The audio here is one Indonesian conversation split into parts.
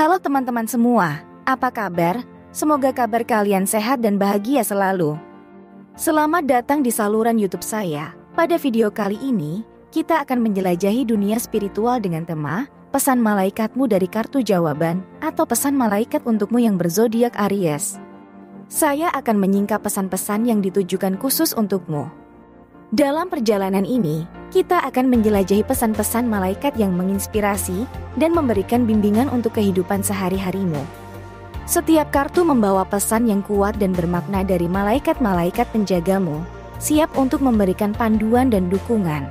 Halo teman-teman semua, apa kabar? Semoga kabar kalian sehat dan bahagia selalu. Selamat datang di saluran YouTube saya. Pada video kali ini, kita akan menjelajahi dunia spiritual dengan tema Pesan Malaikatmu dari Kartu Jawaban atau Pesan Malaikat untukmu yang berzodiak Aries. Saya akan menyingkap pesan-pesan yang ditujukan khusus untukmu. Dalam perjalanan ini, kita akan menjelajahi pesan-pesan malaikat yang menginspirasi dan memberikan bimbingan untuk kehidupan sehari-harimu. Setiap kartu membawa pesan yang kuat dan bermakna dari malaikat-malaikat penjagamu, siap untuk memberikan panduan dan dukungan.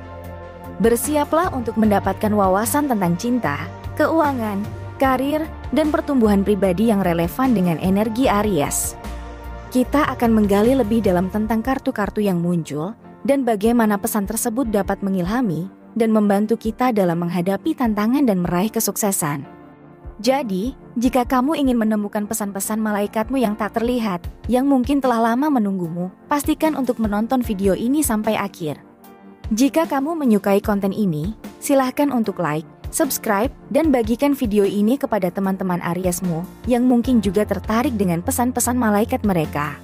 Bersiaplah untuk mendapatkan wawasan tentang cinta, keuangan, karir, dan pertumbuhan pribadi yang relevan dengan energi Aries. Kita akan menggali lebih dalam tentang kartu-kartu yang muncul, dan bagaimana pesan tersebut dapat mengilhami dan membantu kita dalam menghadapi tantangan dan meraih kesuksesan. Jadi, jika kamu ingin menemukan pesan-pesan malaikatmu yang tak terlihat, yang mungkin telah lama menunggumu, pastikan untuk menonton video ini sampai akhir. Jika kamu menyukai konten ini, silahkan untuk like, subscribe, dan bagikan video ini kepada teman-teman Ariesmu yang mungkin juga tertarik dengan pesan-pesan malaikat mereka.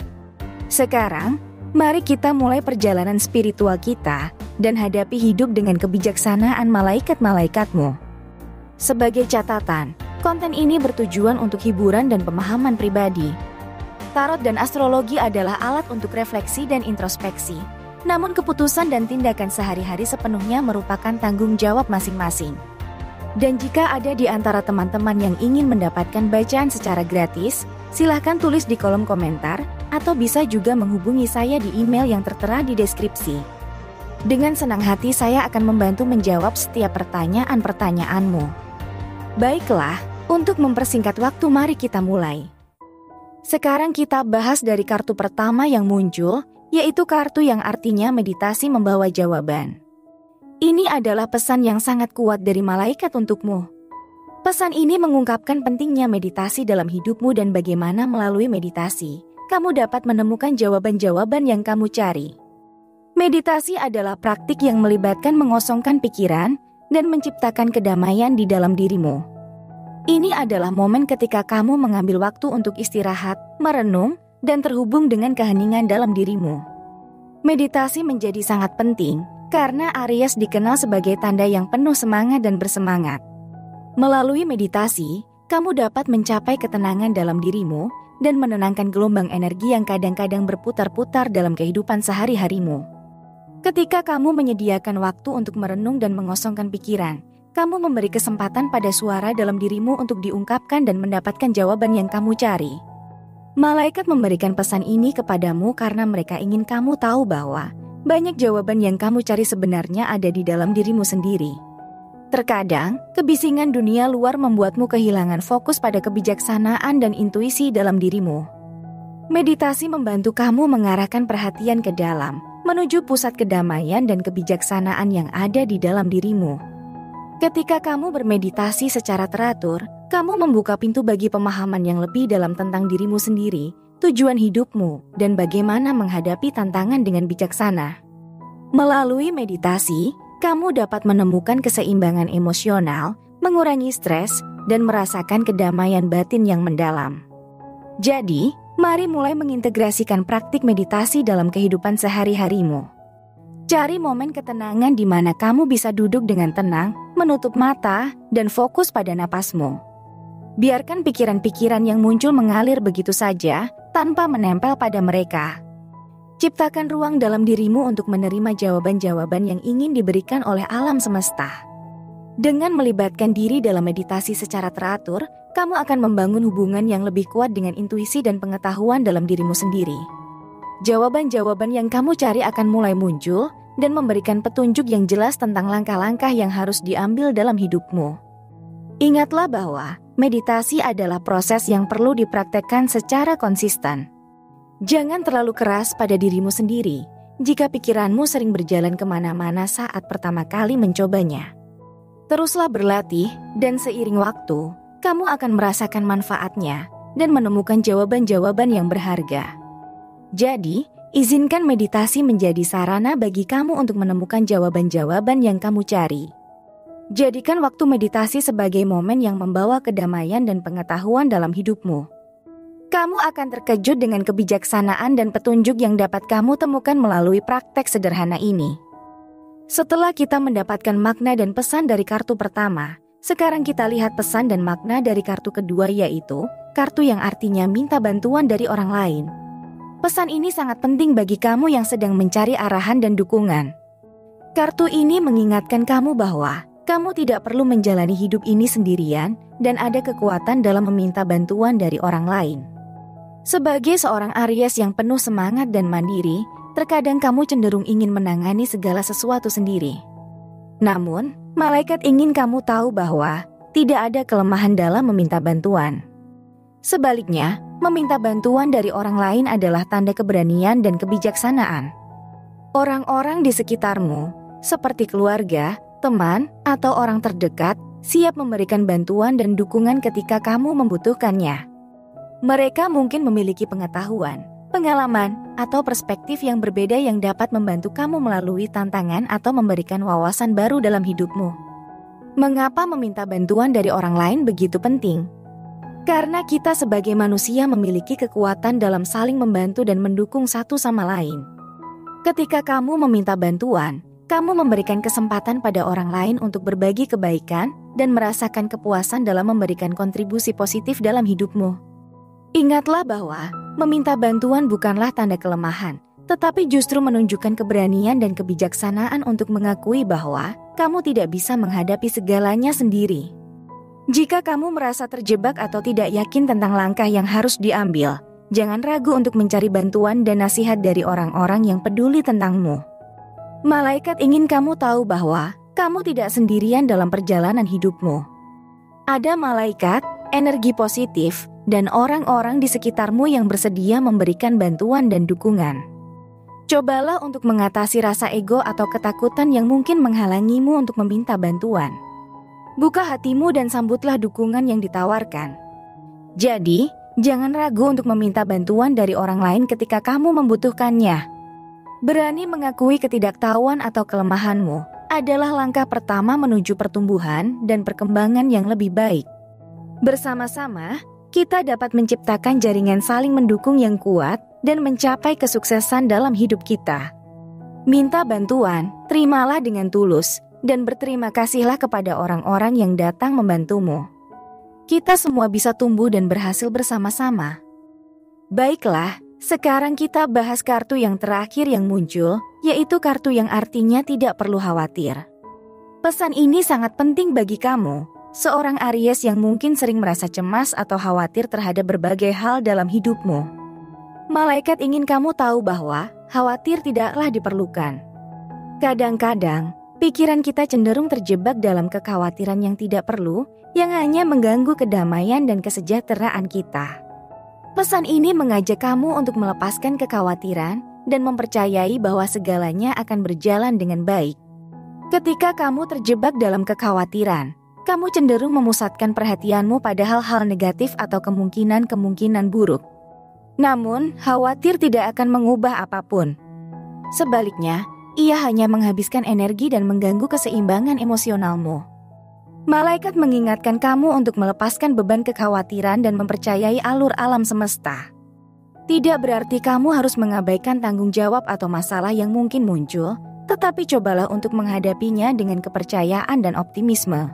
Sekarang, mari kita mulai perjalanan spiritual kita dan hadapi hidup dengan kebijaksanaan malaikat-malaikatmu. Sebagai catatan, konten ini bertujuan untuk hiburan dan pemahaman pribadi. Tarot dan astrologi adalah alat untuk refleksi dan introspeksi, namun keputusan dan tindakan sehari-hari sepenuhnya merupakan tanggung jawab masing-masing. Dan jika ada di antara teman-teman yang ingin mendapatkan bacaan secara gratis, silahkan tulis di kolom komentar, atau bisa juga menghubungi saya di email yang tertera di deskripsi. Dengan senang hati saya akan membantu menjawab setiap pertanyaan-pertanyaanmu. Baiklah, untuk mempersingkat waktu mari kita mulai. Sekarang kita bahas dari kartu pertama yang muncul, yaitu kartu yang artinya meditasi membawa jawaban. Ini adalah pesan yang sangat kuat dari malaikat untukmu. Pesan ini mengungkapkan pentingnya meditasi dalam hidupmu dan bagaimana melalui meditasi kamu dapat menemukan jawaban-jawaban yang kamu cari. Meditasi adalah praktik yang melibatkan mengosongkan pikiran dan menciptakan kedamaian di dalam dirimu. Ini adalah momen ketika kamu mengambil waktu untuk istirahat, merenung, dan terhubung dengan keheningan dalam dirimu. Meditasi menjadi sangat penting karena Aries dikenal sebagai tanda yang penuh semangat dan bersemangat. Melalui meditasi, kamu dapat mencapai ketenangan dalam dirimu dan menenangkan gelombang energi yang kadang-kadang berputar-putar dalam kehidupan sehari-harimu. Ketika kamu menyediakan waktu untuk merenung dan mengosongkan pikiran, kamu memberi kesempatan pada suara dalam dirimu untuk diungkapkan dan mendapatkan jawaban yang kamu cari. Malaikat memberikan pesan ini kepadamu karena mereka ingin kamu tahu bahwa banyak jawaban yang kamu cari sebenarnya ada di dalam dirimu sendiri. Terkadang, kebisingan dunia luar membuatmu kehilangan fokus pada kebijaksanaan dan intuisi dalam dirimu. Meditasi membantu kamu mengarahkan perhatian ke dalam, menuju pusat kedamaian dan kebijaksanaan yang ada di dalam dirimu. Ketika kamu bermeditasi secara teratur, kamu membuka pintu bagi pemahaman yang lebih dalam tentang dirimu sendiri, tujuan hidupmu, dan bagaimana menghadapi tantangan dengan bijaksana. Melalui meditasi, kamu dapat menemukan keseimbangan emosional, mengurangi stres, dan merasakan kedamaian batin yang mendalam. Jadi, mari mulai mengintegrasikan praktik meditasi dalam kehidupan sehari-harimu. Cari momen ketenangan di mana kamu bisa duduk dengan tenang, menutup mata, dan fokus pada napasmu. Biarkan pikiran-pikiran yang muncul mengalir begitu saja, tanpa menempel pada mereka. Ciptakan ruang dalam dirimu untuk menerima jawaban-jawaban yang ingin diberikan oleh alam semesta. Dengan melibatkan diri dalam meditasi secara teratur, kamu akan membangun hubungan yang lebih kuat dengan intuisi dan pengetahuan dalam dirimu sendiri. Jawaban-jawaban yang kamu cari akan mulai muncul dan memberikan petunjuk yang jelas tentang langkah-langkah yang harus diambil dalam hidupmu. Ingatlah bahwa meditasi adalah proses yang perlu dipraktekkan secara konsisten. Jangan terlalu keras pada dirimu sendiri jika pikiranmu sering berjalan kemana-mana saat pertama kali mencobanya. Teruslah berlatih dan seiring waktu, kamu akan merasakan manfaatnya dan menemukan jawaban-jawaban yang berharga. Jadi, izinkan meditasi menjadi sarana bagi kamu untuk menemukan jawaban-jawaban yang kamu cari. Jadikan waktu meditasi sebagai momen yang membawa kedamaian dan pengetahuan dalam hidupmu. Kamu akan terkejut dengan kebijaksanaan dan petunjuk yang dapat kamu temukan melalui praktek sederhana ini. Setelah kita mendapatkan makna dan pesan dari kartu pertama, sekarang kita lihat pesan dan makna dari kartu kedua, yaitu kartu yang artinya minta bantuan dari orang lain. Pesan ini sangat penting bagi kamu yang sedang mencari arahan dan dukungan. Kartu ini mengingatkan kamu bahwa kamu tidak perlu menjalani hidup ini sendirian dan ada kekuatan dalam meminta bantuan dari orang lain. Sebagai seorang Aries yang penuh semangat dan mandiri, terkadang kamu cenderung ingin menangani segala sesuatu sendiri. Namun, malaikat ingin kamu tahu bahwa tidak ada kelemahan dalam meminta bantuan. Sebaliknya, meminta bantuan dari orang lain adalah tanda keberanian dan kebijaksanaan. Orang-orang di sekitarmu, seperti keluarga, teman, atau orang terdekat, siap memberikan bantuan dan dukungan ketika kamu membutuhkannya. Mereka mungkin memiliki pengetahuan, pengalaman, atau perspektif yang berbeda yang dapat membantu kamu melalui tantangan atau memberikan wawasan baru dalam hidupmu. Mengapa meminta bantuan dari orang lain begitu penting? Karena kita sebagai manusia memiliki kekuatan dalam saling membantu dan mendukung satu sama lain. Ketika kamu meminta bantuan, kamu memberikan kesempatan pada orang lain untuk berbagi kebaikan dan merasakan kepuasan dalam memberikan kontribusi positif dalam hidupmu. Ingatlah bahwa meminta bantuan bukanlah tanda kelemahan, tetapi justru menunjukkan keberanian dan kebijaksanaan untuk mengakui bahwa kamu tidak bisa menghadapi segalanya sendiri. Jika kamu merasa terjebak atau tidak yakin tentang langkah yang harus diambil, jangan ragu untuk mencari bantuan dan nasihat dari orang-orang yang peduli tentangmu. Malaikat ingin kamu tahu bahwa kamu tidak sendirian dalam perjalanan hidupmu. Ada malaikat, energi positif, dan orang-orang di sekitarmu yang bersedia memberikan bantuan dan dukungan. Cobalah untuk mengatasi rasa ego atau ketakutan yang mungkin menghalangimu untuk meminta bantuan. Buka hatimu dan sambutlah dukungan yang ditawarkan. Jadi, jangan ragu untuk meminta bantuan dari orang lain ketika kamu membutuhkannya. Berani mengakui ketidaktahuan atau kelemahanmu adalah langkah pertama menuju pertumbuhan dan perkembangan yang lebih baik. Bersama-sama, kita dapat menciptakan jaringan saling mendukung yang kuat dan mencapai kesuksesan dalam hidup kita. Minta bantuan, terimalah dengan tulus, dan berterima kasihlah kepada orang-orang yang datang membantumu. Kita semua bisa tumbuh dan berhasil bersama-sama. Baiklah, sekarang kita bahas kartu yang terakhir yang muncul, yaitu kartu yang artinya tidak perlu khawatir. Pesan ini sangat penting bagi kamu, seorang Aries yang mungkin sering merasa cemas atau khawatir terhadap berbagai hal dalam hidupmu. Malaikat ingin kamu tahu bahwa khawatir tidaklah diperlukan. Kadang-kadang, pikiran kita cenderung terjebak dalam kekhawatiran yang tidak perlu, yang hanya mengganggu kedamaian dan kesejahteraan kita. Pesan ini mengajak kamu untuk melepaskan kekhawatiran dan mempercayai bahwa segalanya akan berjalan dengan baik. Ketika kamu terjebak dalam kekhawatiran, kamu cenderung memusatkan perhatianmu pada hal-hal negatif atau kemungkinan-kemungkinan buruk. Namun, khawatir tidak akan mengubah apapun. Sebaliknya, ia hanya menghabiskan energi dan mengganggu keseimbangan emosionalmu. Malaikat mengingatkan kamu untuk melepaskan beban kekhawatiran dan mempercayai alur alam semesta. Tidak berarti kamu harus mengabaikan tanggung jawab atau masalah yang mungkin muncul, tetapi cobalah untuk menghadapinya dengan kepercayaan dan optimisme.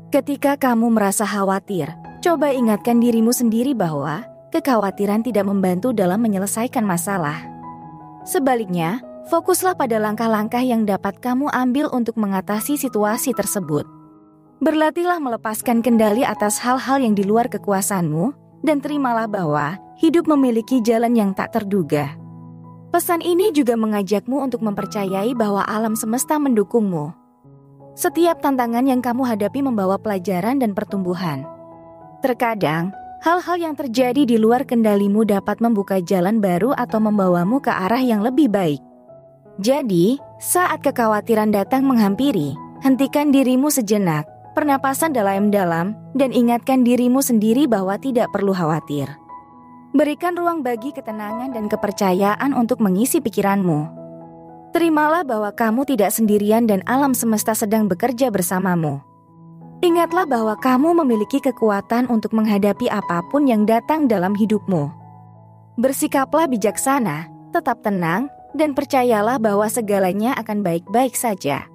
Ketika kamu merasa khawatir, coba ingatkan dirimu sendiri bahwa kekhawatiran tidak membantu dalam menyelesaikan masalah. Sebaliknya, fokuslah pada langkah-langkah yang dapat kamu ambil untuk mengatasi situasi tersebut. Berlatihlah melepaskan kendali atas hal-hal yang di luar kekuasaanmu, dan terimalah bahwa hidup memiliki jalan yang tak terduga. Pesan ini juga mengajakmu untuk mempercayai bahwa alam semesta mendukungmu. Setiap tantangan yang kamu hadapi membawa pelajaran dan pertumbuhan. Terkadang, hal-hal yang terjadi di luar kendalimu dapat membuka jalan baru atau membawamu ke arah yang lebih baik. Jadi, saat kekhawatiran datang menghampiri, hentikan dirimu sejenak, pernapasan dalam-dalam, dan ingatkan dirimu sendiri bahwa tidak perlu khawatir. Berikan ruang bagi ketenangan dan kepercayaan untuk mengisi pikiranmu. Terimalah bahwa kamu tidak sendirian dan alam semesta sedang bekerja bersamamu. Ingatlah bahwa kamu memiliki kekuatan untuk menghadapi apapun yang datang dalam hidupmu. Bersikaplah bijaksana, tetap tenang, dan percayalah bahwa segalanya akan baik-baik saja.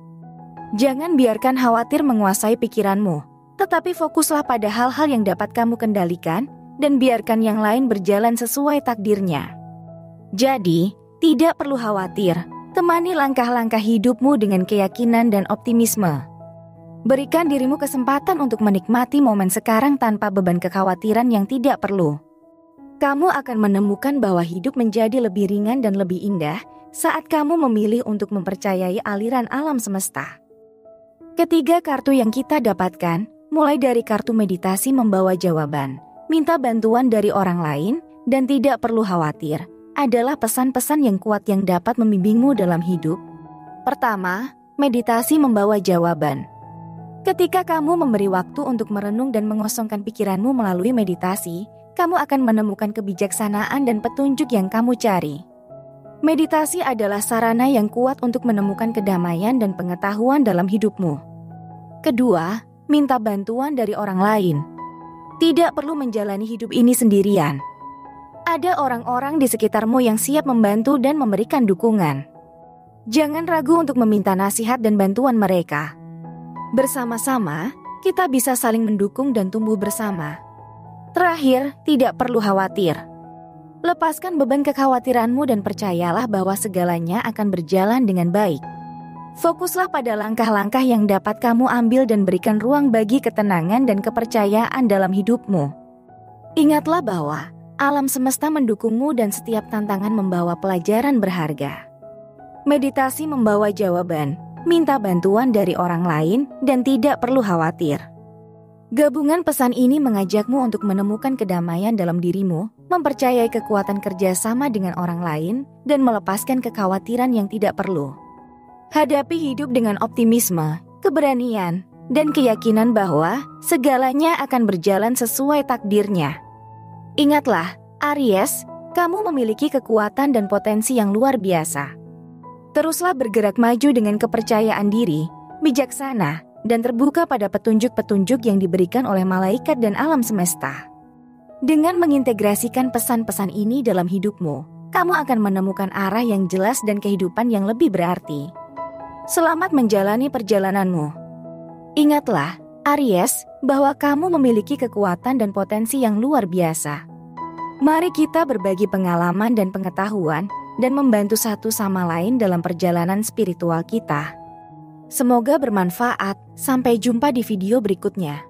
Jangan biarkan khawatir menguasai pikiranmu, tetapi fokuslah pada hal-hal yang dapat kamu kendalikan dan biarkan yang lain berjalan sesuai takdirnya. Jadi, tidak perlu khawatir, temani langkah-langkah hidupmu dengan keyakinan dan optimisme. Berikan dirimu kesempatan untuk menikmati momen sekarang tanpa beban kekhawatiran yang tidak perlu. Kamu akan menemukan bahwa hidup menjadi lebih ringan dan lebih indah saat kamu memilih untuk mempercayai aliran alam semesta. Ketiga kartu yang kita dapatkan, mulai dari kartu meditasi membawa jawaban, minta bantuan dari orang lain, dan tidak perlu khawatir, adalah pesan-pesan yang kuat yang dapat membimbingmu dalam hidup. Pertama, meditasi membawa jawaban. Ketika kamu memberi waktu untuk merenung dan mengosongkan pikiranmu melalui meditasi, kamu akan menemukan kebijaksanaan dan petunjuk yang kamu cari. Meditasi adalah sarana yang kuat untuk menemukan kedamaian dan pengetahuan dalam hidupmu. Kedua, minta bantuan dari orang lain. Tidak perlu menjalani hidup ini sendirian. Ada orang-orang di sekitarmu yang siap membantu dan memberikan dukungan. Jangan ragu untuk meminta nasihat dan bantuan mereka. Bersama-sama, kita bisa saling mendukung dan tumbuh bersama. Terakhir, tidak perlu khawatir. Lepaskan beban kekhawatiranmu dan percayalah bahwa segalanya akan berjalan dengan baik. Fokuslah pada langkah-langkah yang dapat kamu ambil dan berikan ruang bagi ketenangan dan kepercayaan dalam hidupmu. Ingatlah bahwa alam semesta mendukungmu dan setiap tantangan membawa pelajaran berharga. Meditasi membawa jawaban, minta bantuan dari orang lain, dan tidak perlu khawatir. Gabungan pesan ini mengajakmu untuk menemukan kedamaian dalam dirimu, mempercayai kekuatan kerjasama dengan orang lain, dan melepaskan kekhawatiran yang tidak perlu. Hadapi hidup dengan optimisme, keberanian, dan keyakinan bahwa segalanya akan berjalan sesuai takdirnya. Ingatlah, Aries, kamu memiliki kekuatan dan potensi yang luar biasa. Teruslah bergerak maju dengan kepercayaan diri, bijaksana, dan terbuka pada petunjuk-petunjuk yang diberikan oleh malaikat dan alam semesta. Dengan mengintegrasikan pesan-pesan ini dalam hidupmu, kamu akan menemukan arah yang jelas dan kehidupan yang lebih berarti. Selamat menjalani perjalananmu. Ingatlah, Aries, bahwa kamu memiliki kekuatan dan potensi yang luar biasa. Mari kita berbagi pengalaman dan pengetahuan dan membantu satu sama lain dalam perjalanan spiritual kita. Semoga bermanfaat. Sampai jumpa di video berikutnya.